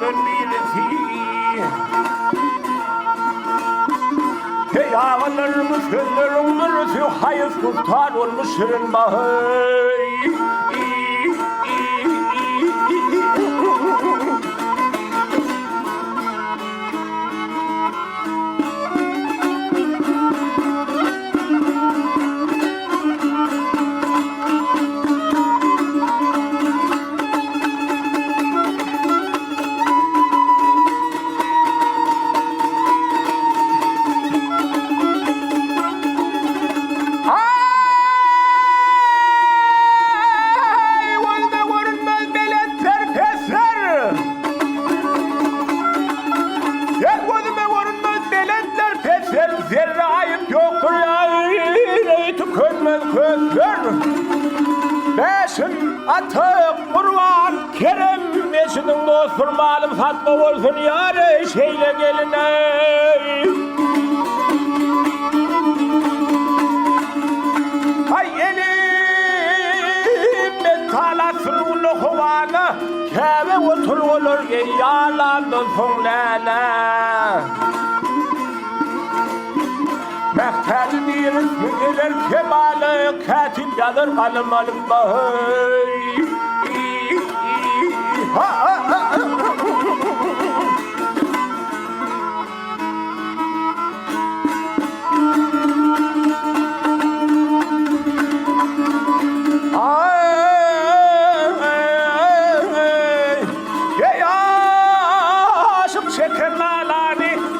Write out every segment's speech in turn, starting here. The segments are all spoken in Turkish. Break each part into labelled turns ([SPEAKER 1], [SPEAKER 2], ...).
[SPEAKER 1] yolun birisi. Hey ağalarımız gözlerimdir, hayır sultan olmuş şirin bahar. Zerre ayıp yoktur ya, tükönmez közler. Beşin atık Kurban Kerem, beşinin dostur malım Fatma olsun yâre, şeyle gelin ey. Ay elim talasın ulu kovana, keve otur olur yâlandın sonlele. Mehtali bir ismi gelir kemali, katil yadır kalım alim bahey.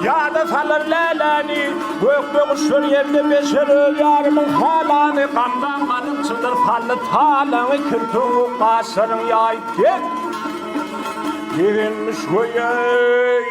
[SPEAKER 1] Ya da salır lelani, gök kuşur yerde beşeri yarımın halanı, kandan kanım çıdır fallı talanı, kürtün kasırın yayıp tek girilmiş koyay.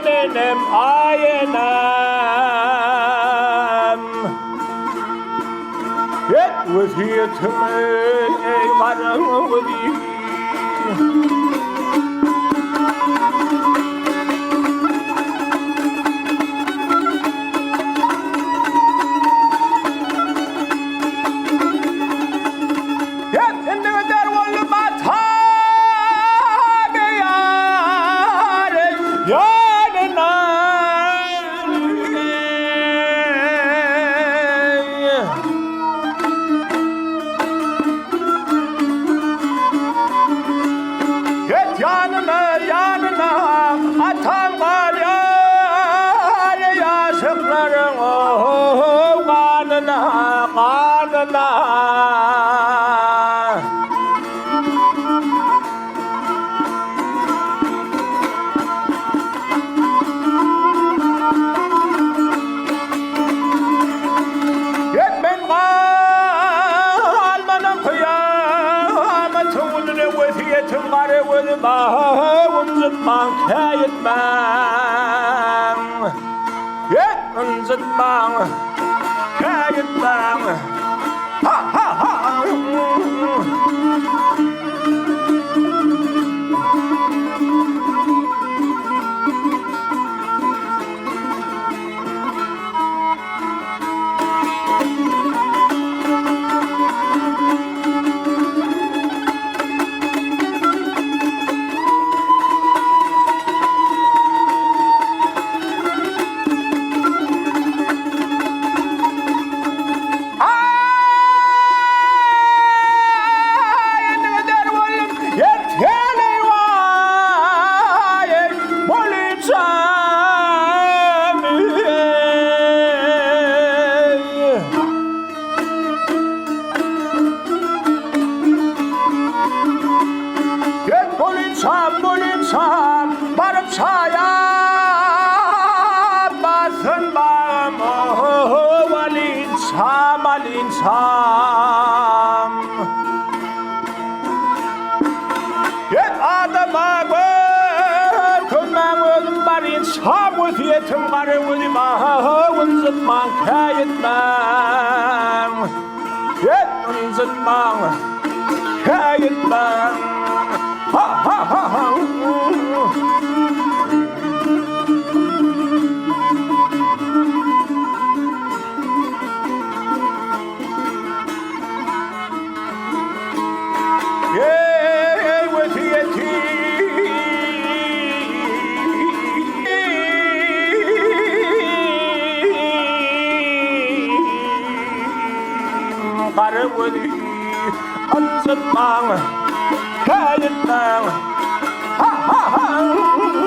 [SPEAKER 1] Benim ayenam, et vaziyetime varım vaziyet. Yanına 가랴 야석나랑 가느나 옛맨과 알만한 거야 마청우들의 외시에 정말의 외마 운전방 개인방 운전방 개인방 하하하 참 마른 차야 맛은 밤 말린 참 옛 아담하고 건강은 말인 참 어디에 정말에 오지마 운전망 개인망 옛 운전망 개인망 하하하하 예 외티에 티 가르고니 한전망 가연망 하하하